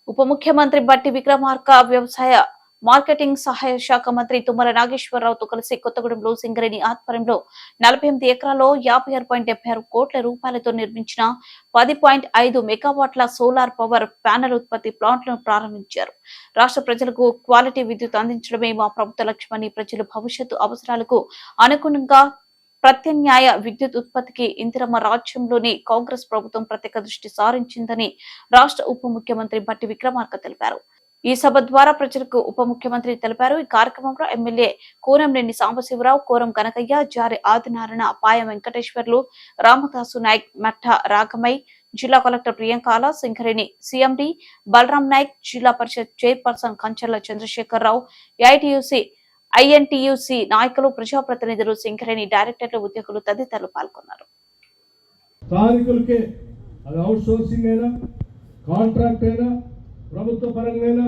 ఉప ముఖ్యమంత్రి బట్టి విక్రమార్క వ్యవసాయ మార్కెటింగ్ సహాయ శాఖ మంత్రి తుమ్మల నాగేశ్వరరావుతో కలిసి కొత్తగూడెంలో సింగరేణి ఆధ్వర్యంలో 48 ఎకరాల్లో 56.76 కోట్ల రూపాయలతో నిర్మించిన 10.5 మెగావాట్ల సోలార్ పవర్ ప్యానెల్ ఉత్పత్తి ప్లాంట్లను ప్రారంభించారు. రాష్ట్ర ప్రజలకు క్వాలిటీ విద్యుత్ అందించడమే మా ప్రభుత్వ లక్ష్యమని, ప్రజల భవిష్యత్తు అవసరాలకు అనుగుణంగా ప్రత్యామ్నాయ విద్యుత్ ఉత్పత్తికి ఇందిరమ్మ రాజ్యంలోని కాంగ్రెస్ ప్రభుత్వం ప్రత్యేక దృష్టి సారించిందని రాష్ట్ర ఉప ముఖ్యమంత్రి బట్టి విక్రమార్క తెలిపారు. ఈ సభ ద్వారా ప్రజలకు ఉప ముఖ్యమంత్రి తెలిపారు. ఈ కార్యక్రమంలో ఎమ్మెల్యే కోరంనేని సాంబశివరావు, కోరం కనకయ్య, జారి ఆదినారాయణ, పాయ వెంకటేశ్వర్లు, రామదాసు నాయక్, మఠ రాగమై, జిల్లా కలెక్టర్ ప్రియాంకాల, సింగరేణి సిఎండి బలరాం నాయక్, జిల్లా పరిషత్ చైర్పర్సన్ కంచర్ల చంద్రశేఖరరావు, ఐఐటియుసి ఐఎన్టీయూసీ నాయకులు, ప్రజాప్రతినిధులు, సింగరేణి డైరెక్టర్లు, ఉద్యోగులు తదితరులు పాల్గొన్నారు. స్థానికులకే అది అవుట్ సోర్సింగ్ అయినా కాంట్రాక్ట్ అయినా ప్రభుత్వ పరంగా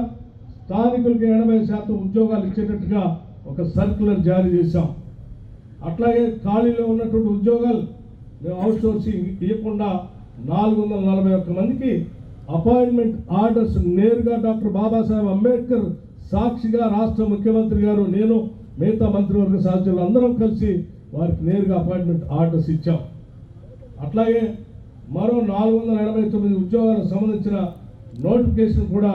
స్థానికులకి 80% ఉద్యోగాలు ఇచ్చేటట్టుగా ఒక సర్క్యులర్ జారీ చేశాం. అట్లాగే ఖాళీలో ఉన్నటువంటి ఉద్యోగాలు మేము అవుట్ సోర్సింగ్ ఇవ్వకుండా 441 మందికి అపాయింట్మెంట్ ఆర్డర్స్ నేరుగా డాక్టర్ బాబాసాహెబ్ అంబేద్కర్ సాక్షిగా రాష్ట్ర ముఖ్యమంత్రి గారు, నేను, మిగతా మంత్రివర్గ సహచరులు అందరం కలిసి వారికి నేరుగా అపాయింట్మెంట్ ఆర్డర్స్ ఇచ్చాం. అట్లాగే మరో 489 ఉద్యోగాలకు సంబంధించిన నోటిఫికేషన్ కూడా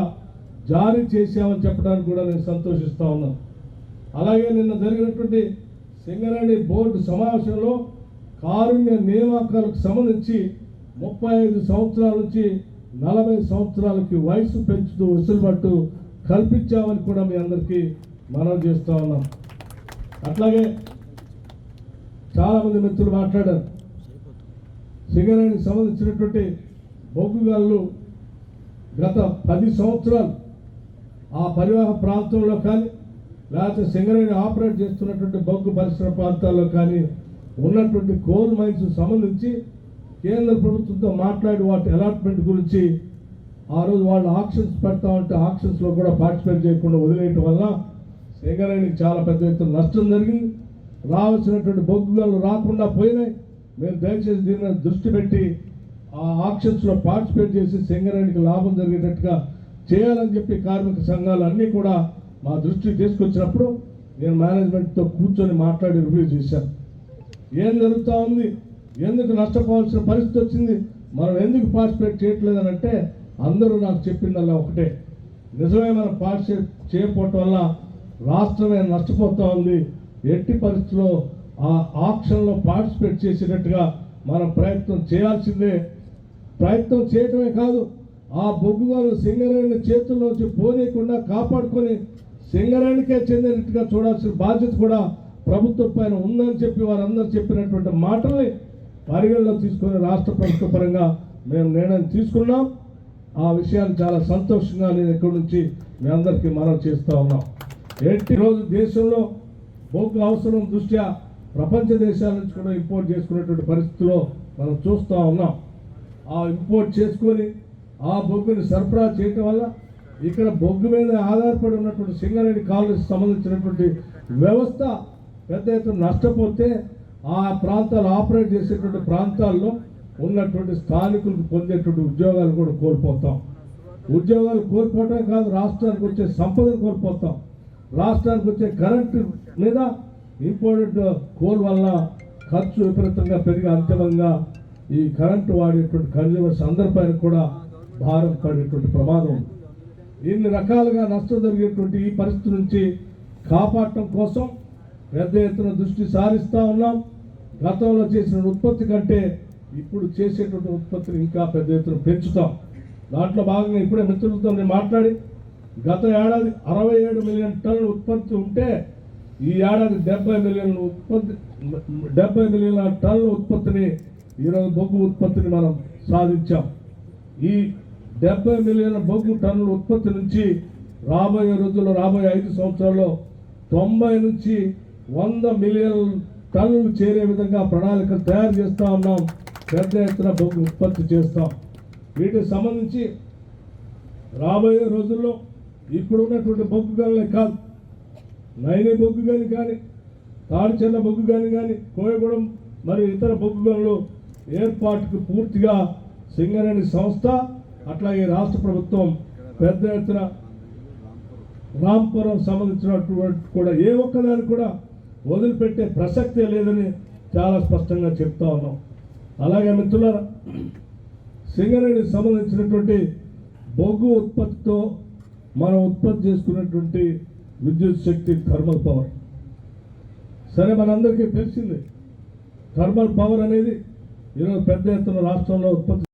జారీ చేశామని చెప్పడానికి కూడా నేను సంతోషిస్తా ఉన్నాను. అలాగే నిన్న జరిగినటువంటి సింగరేణి బోర్డు సమావేశంలో కారుణ్య నియామకాలకు సంబంధించి 35 సంవత్సరాల నుంచి 40 సంవత్సరాలకి వయసు పెంచుతూ వెసులుబాటు కల్పించామని కూడా మీ అందరికీ మనం చేస్తూ ఉన్నాం. అట్లాగే చాలామంది మిత్రులు మాట్లాడారు. సింగరేణికి సంబంధించినటువంటి బొగ్గుగల్లు గత 10 సంవత్సరాలు ఆ పరివాహ ప్రాంతంలో కానీ లేకపోతే సింగరేణి ఆపరేట్ చేస్తున్నటువంటి బొగ్గు పరిశ్రమ ప్రాంతాల్లో కానీ ఉన్నటువంటి కోల్ మైన్స్ సంబంధించి కేంద్ర ప్రభుత్వంతో మాట్లాడి వాటి అలాట్మెంట్ గురించి ఆ రోజు వాళ్ళు ఆక్షన్స్ పెడతా ఉంటే ఆక్షన్స్లో కూడా పార్టిసిపేట్ చేయకుండా వదిలేయటం వల్ల సింగరేణికి చాలా పెద్ద ఎత్తున నష్టం జరిగింది. రావాల్సినటువంటి బొగ్గుగల్లు రాకుండా పోయినాయి. మీరు దయచేసి దీని మీద దృష్టి పెట్టి ఆ ఆక్షన్స్లో పార్టిసిపేట్ చేసి సింగరేణికి లాభం జరిగేటట్టుగా చేయాలని చెప్పి కార్మిక సంఘాలు అన్నీ కూడా మా దృష్టికి తీసుకొచ్చినప్పుడు నేను మేనేజ్మెంట్తో కూర్చొని మాట్లాడి రివ్యూ చేశాను. ఏం జరుగుతూ ఉంది, ఎందుకు నష్టపోవాల్సిన పరిస్థితి వచ్చింది, మనం ఎందుకు పార్టిసిపేట్ చేయట్లేదని అంటే అందరూ నాకు చెప్పిందల్లా ఒకటే, నిజమే మనం పార్టిసిపేట్ చేయకపోవటం వల్ల రాష్ట్రమే నష్టపోతూ ఉంది. ఎట్టి పరిస్థితుల్లో ఆ ఆక్షన్లో పార్టిసిపేట్ చేసేటట్టుగా మనం ప్రయత్నం చేయాల్సిందే. ప్రయత్నం చేయటమే కాదు, ఆ బొగ్గుగల్లు సింగరేణి చేతుల్లోంచి పోనీయకుండా కాపాడుకొని సింగరేణికే చెందినట్టుగా చూడాల్సిన బాధ్యత కూడా ప్రభుత్వం పైన ఉందని చెప్పి వారందరూ చెప్పినటువంటి మాటల్ని పరిగణలో తీసుకొని రాష్ట్ర ప్రభుత్వ పరంగా మేము నిర్ణయం తీసుకున్నాం. ఆ విషయాన్ని చాలా సంతోషంగా నేను ఇక్కడి నుంచి మీ అందరికీ మనం చేస్తూ ఉన్నాం. ఎట్టి రోజు దేశంలో బొగ్గు అవసరం దృష్ట్యా ప్రపంచ దేశాల నుంచి కూడా ఇంపోర్ట్ చేసుకునేటువంటి పరిస్థితిలో మనం చూస్తూ ఉన్నాం. ఆ ఇంపోర్ట్ చేసుకొని ఆ బొగ్గుని సరఫరా చేయటం వల్ల ఇక్కడ బొగ్గు మీద ఆధారపడి ఉన్నటువంటి సింగరేణి కాలనీకి సంబంధించినటువంటి వ్యవస్థ పెద్ద ఎత్తున నష్టపోతే ఆ ప్రాంతాలు ఆపరేట్ చేసేటువంటి ప్రాంతాల్లో ఉన్నటువంటి స్థానికులకు పొందేటువంటి ఉద్యోగాలు కూడా కోల్పోతాం. ఉద్యోగాలు కోల్పోవటం కాదు, రాష్ట్రానికి వచ్చే సంపదను కోల్పోతాం. రాష్ట్రానికి వచ్చే కరెంటు మీద ఇంపోర్టెడ్ కోల్ వల్ల ఖర్చు విపరీతంగా పెరిగి అంతిమంగా ఈ కరెంటు వాడేటువంటి కన్జ్యూమర్స్ అందరిపైన కూడా భారం పడేటువంటి ప్రమాదం. ఇన్ని రకాలుగా నష్టం జరిగేటువంటి ఈ పరిస్థితి నుంచి కాపాడటం కోసం పెద్ద ఎత్తున దృష్టి సారిస్తూ ఉన్నాం. గతంలో చేసిన ఉత్పత్తి కంటే ఇప్పుడు చేసేటువంటి ఉత్పత్తిని ఇంకా పెద్ద ఎత్తున పెంచుతాం. దాంట్లో భాగంగా ఇప్పుడే మిత్రులతో నేను మాట్లాడి గత ఏడాది 67 మిలియన్ టన్నుల ఉత్పత్తి ఉంటే ఈ ఏడాది 70 మిలియన్ల టన్నుల ఉత్పత్తిని ఈరోజు బొగ్గు ఉత్పత్తిని మనం సాధించాం. ఈ 70 మిలియన్ల బొగ్గు టన్నుల ఉత్పత్తి నుంచి రాబోయే రోజుల్లో రాబోయే 5 సంవత్సరాల్లో 90 నుంచి 100 మిలియన్ టన్నులు చేరే విధంగా ప్రణాళికలు తయారు చేస్తూ ఉన్నాం. పెద్ద ఎత్తున బొగ్గు ఉత్పత్తి చేస్తాం. వీటికి సంబంధించి రాబోయే రోజుల్లో ఇప్పుడు ఉన్నటువంటి బొగ్గు గనులే కాదు, నైని బొగ్గు గని కానీ, తాడిచెల్ల బొగ్గు గని కానీ, కోయగూడెం మరియు ఇతర బొగ్గు గనులు ఏర్పాటుకు పూర్తిగా సింగరేణి సంస్థ అట్లాగే రాష్ట్ర ప్రభుత్వం పెద్ద ఎత్తున రాంపురం సంబంధించినటువంటి కూడా ఏ ఒక్కదాన్ని కూడా వదిలిపెట్టే ప్రసక్తే లేదని చాలా స్పష్టంగా చెప్తా ఉన్నాం. అలాగే మిత్రులారా, సింగరేణికి సంబంధించినటువంటి బొగ్గు ఉత్పత్తితో మనం ఉత్పత్తి చేసుకున్నటువంటి విద్యుత్ శక్తి థర్మల్ పవర్. సరే, మనందరికీ తెలిసింది థర్మల్ పవర్ అనేది ఈరోజు పెద్ద ఎత్తున రాష్ట్రంలో ఉత్పత్తి